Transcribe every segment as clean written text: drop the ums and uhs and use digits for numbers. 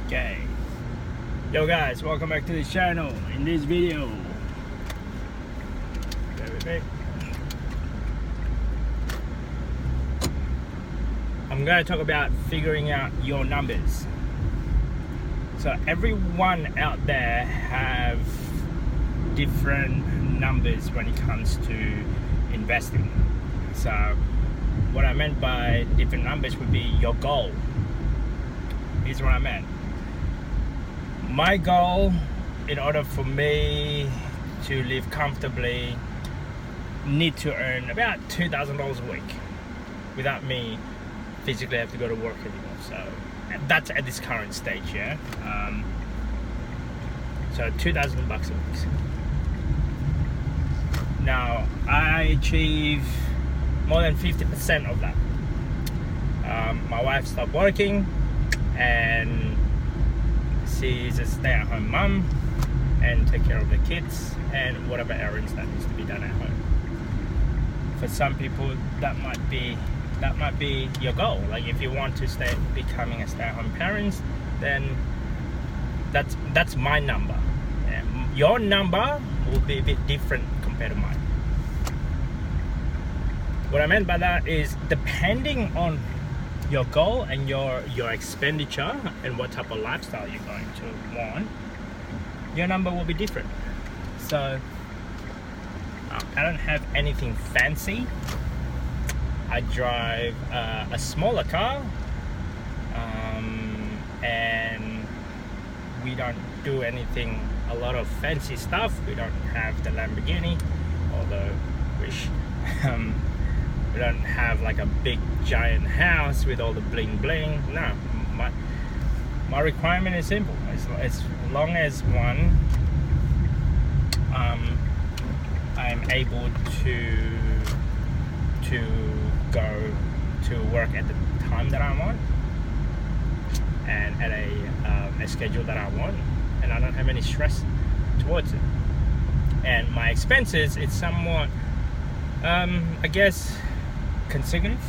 Okay, yo guys, welcome back to this channel. In this video, bear with me. I'm going to talk about figuring out your numbers. So everyone out there have different numbers when it comes to investing. So what I meant by different numbers would be your goal. Here's what I meant. My goal, in order for me to live comfortably, need to earn about $2,000 a week without me physically have to go to work anymore. So that's at this current stage, yeah. So $2,000 a week. Now I achieve more than 50% of that. My wife stopped working, and she's a stay-at-home mum and take care of the kids and whatever errands that needs to be done at home. For some people, that might be your goal. Like if you want to stay becoming a stay-at-home parent, then that's my number. Your number will be a bit different compared to mine. What I meant by that is, depending on your goal and your expenditure and what type of lifestyle you're going to want, your number will be different. So I don't have anything fancy. I drive a smaller car, and we don't do a lot of fancy stuff. We don't have the Lamborghini, although wish. We don't have like a big giant house with all the bling bling. No, my requirement is simple. As long as one, I'm able to go to work at the time that I want and at a schedule that I want, and I don't have any stress towards it. And my expenses, it's somewhat, I guess, conservative.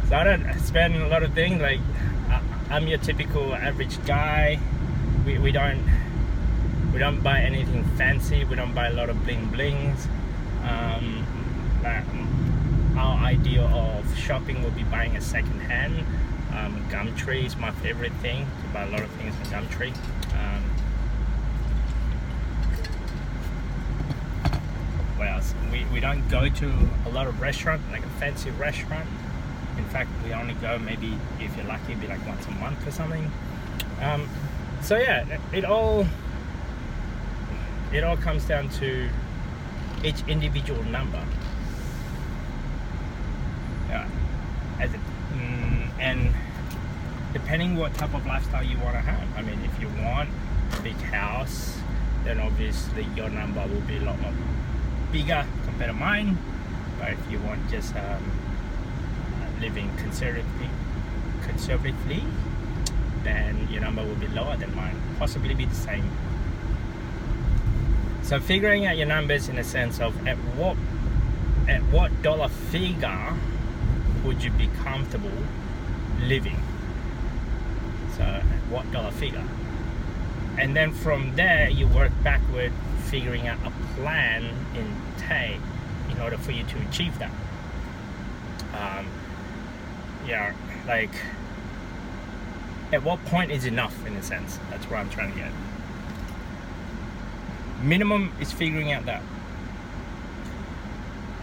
So I don't spend a lot of things. Like I'm your typical average guy. We don't buy anything fancy. We don't buy a lot of bling blings. Our idea of shopping will be buying a second hand. Gumtree is my favorite thing, to buy a lot of things on Gumtree. What else? We don't go to a lot of restaurants, like a fancy restaurant. In fact, we only go, maybe if you're lucky, it'd be like once a month or something. So yeah, it all comes down to each individual number. And depending what type of lifestyle you want to have. I mean, if you want a big house, then obviously your number will be a lot more bigger compared to mine. But if you want just living conservatively, then your number will be lower than mine, possibly be the same. So figuring out your numbers in a sense of at what dollar figure would you be comfortable living. So at what dollar figure, and then from there you work backward, figuring out a plan in order for you to achieve that. Like at what point is enough, in a sense. That's where I'm trying to get. Minimum is figuring out that.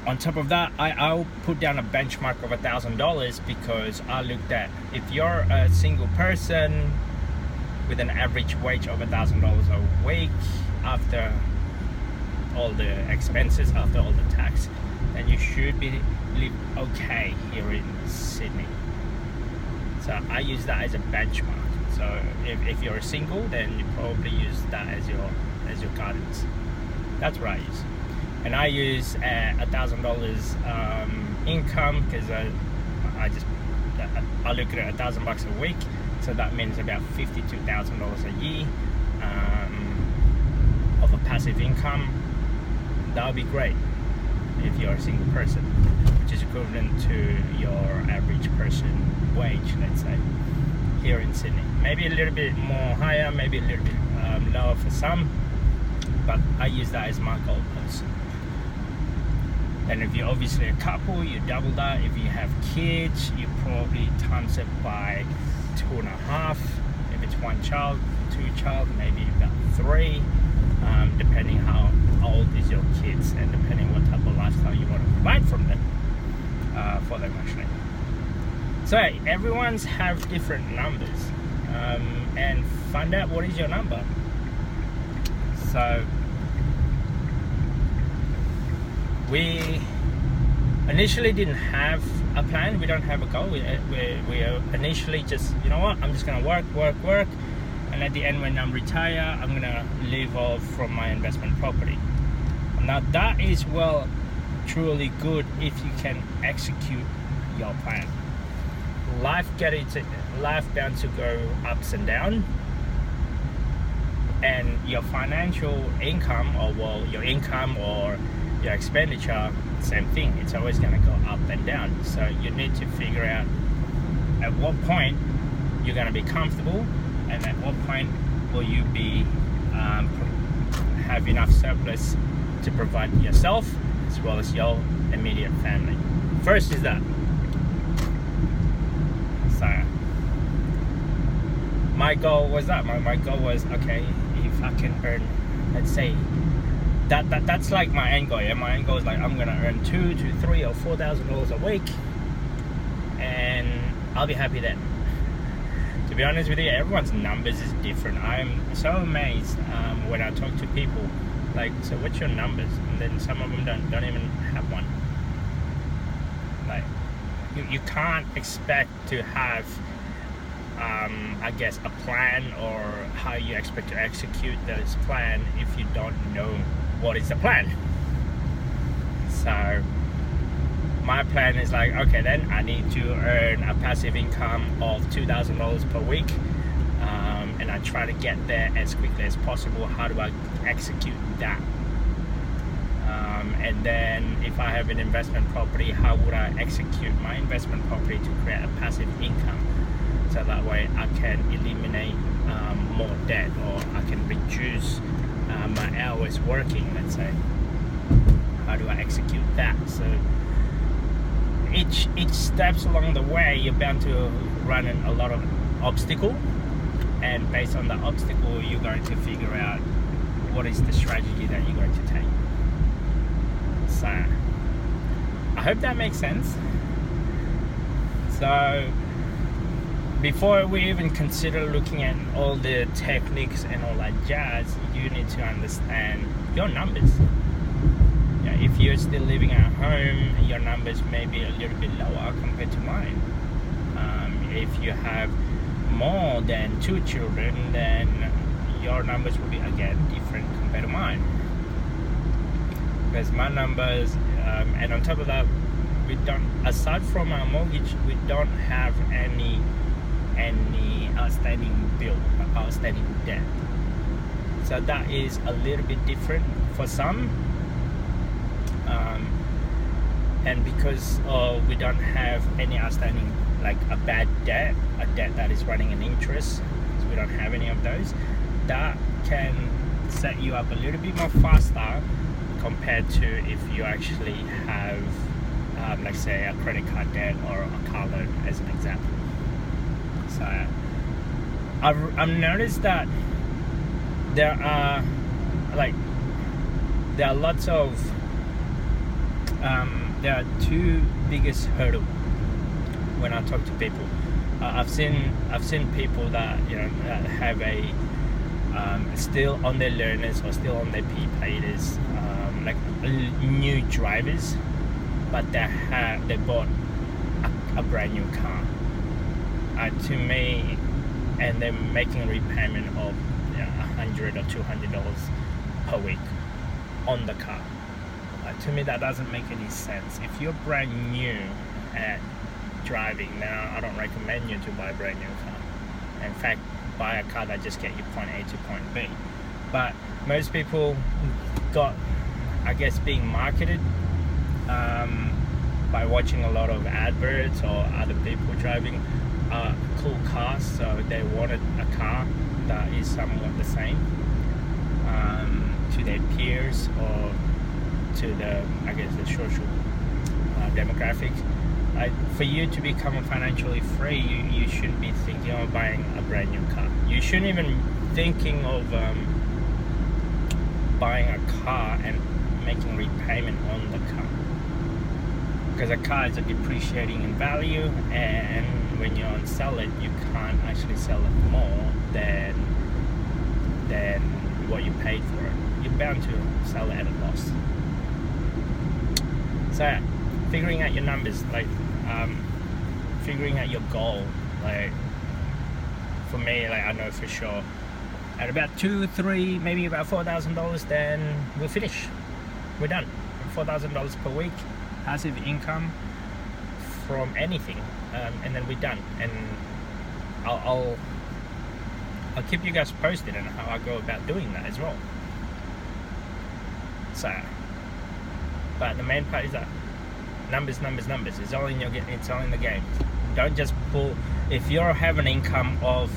On top of that, I'll put down a benchmark of $1,000, because I looked at, if you're a single person with an average wage of $1,000 a week, after all the expenses, after all the tax, then you should live okay here in Sydney. So I use that as a benchmark. So if you're single, then you probably use that as your guidance. That's what I use. And I use $1,000 income, because I look at $1,000 a week, so that means about $52,000 a year of a passive income. That would be great if you're a single person, which is equivalent to your average person wage, let's say, here in Sydney. Maybe a little bit more higher, maybe a little bit lower for some, but I use that as my goalpost. And if you're obviously a couple, you double that. If you have kids, you probably times it by 2.5. If it's one child, two child, maybe about 3, depending how old is your kids and depending what type of lifestyle you want to provide for them actually. So everyone's have different numbers, and find out what is your number. So we initially didn't have a plan. We don't have a goal. We initially just, you know what, I'm just gonna work, and at the end when I'm retired, I'm gonna live off from my investment property. Now that is truly good if you can execute your plan. Life bound to go ups and down, and your financial income, or your income or your expenditure, same thing. It's always going to go up and down. So you need to figure out at what point you're going to be comfortable, and at what point will you be have enough surplus to provide yourself as well as your immediate family. First is that. So my goal was that. My goal was, okay, if I can earn, let's say, that's like my end goal. Yeah? My end goal is like, I'm gonna earn $2,000 to $3,000 or $4,000 a week, and I'll be happy then. To be honest with you, everyone's numbers is different. I'm so amazed when I talk to people, like, so what's your numbers? And then some of them don't even have one. Like, you can't expect to have I guess a plan, or how you expect to execute this plan if you don't know what is the plan. So my plan is like, okay, then I need to earn a passive income of $2,000 per week, and I try to get there as quickly as possible. How do I execute that? And then if I have an investment property, how would I execute my investment property to create a passive income, so that way I can eliminate more debt, or I can reduce my hours working, let's say. How do I execute that? So each steps along the way, you're bound to run in a lot of obstacle, and based on the obstacle, you're going to figure out what is the strategy that you're going to take. So I hope that makes sense. So before we even consider looking at all the techniques and all that jazz, you need to understand your numbers. Yeah, if you're still living at home, your numbers may be a little bit lower compared to mine. If you have more than 2 children, then your numbers will be again different compared to mine. Because my numbers, and on top of that, we don't, aside from our mortgage, we don't have any outstanding bill, outstanding debt. So that is a little bit different for some. And because we don't have any outstanding, like a bad debt, a debt that is running an interest, because we don't have any of those, that can set you up a little bit more faster compared to if you actually have, like say, a credit card debt or a car loan as an example. So I've noticed that there are lots of there are 2 biggest hurdles when I talk to people. I've seen people that, you know, that have a still on their learners or still on their P-Payers, like new drivers, but they bought a brand new car. To me, and they're making a repayment of $100 or $200 per week on the car. To me, that doesn't make any sense. If you're brand new at driving, now I don't recommend you to buy a brand new car. In fact, buy a car that just get you point A to point B. But most people got, I guess, being marketed by watching a lot of adverts or other people driving cool cars, so they wanted a car that is somewhat the same to their peers or to the, I guess, the social demographic. For you to become financially free, you shouldn't be thinking of buying a brand new car. You shouldn't even thinking of buying a car and making repayment on the car, because a car is depreciating in value, and when you sell it, you can't actually sell it more than what you paid for it. You're bound to sell it at a loss. So figuring out your numbers, like figuring out your goal, like for me, like I know for sure at about $2, $3, maybe about $4,000, then we'll finish. We're done. $4,000 per week, passive income from anything, and then we're done. And I'll keep you guys posted on how I go about doing that as well. So, but the main part is that numbers. It's all in it's all in the game. Don't just pull. If you have an income of,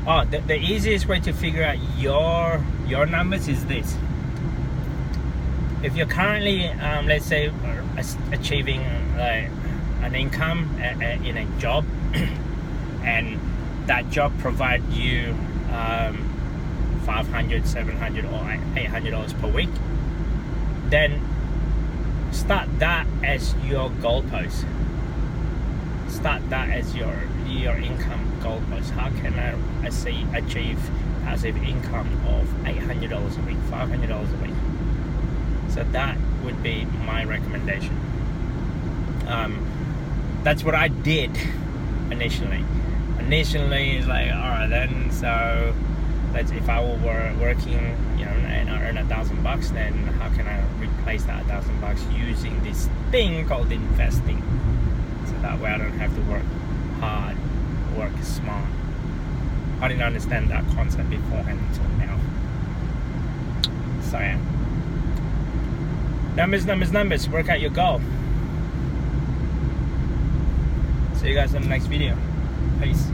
the easiest way to figure out your numbers is this. If you're currently, let's say, achieving an income in a job, and that job provides you $500, $700, or $800 per week, then start that as your goalpost. Start that as your income goalpost. How can I achieve passive income of $800 a week, $500 a week? So that would be my recommendation. That's what I did initially. Initially, it's like, all right, then, so if I were working, and I earn $1,000, then how can I replace that $1,000 using this thing called investing? So that way I don't have to work hard, work smart. I didn't understand that concept beforehand until now. So yeah. Numbers, work out your goal. See you guys in the next video. Peace.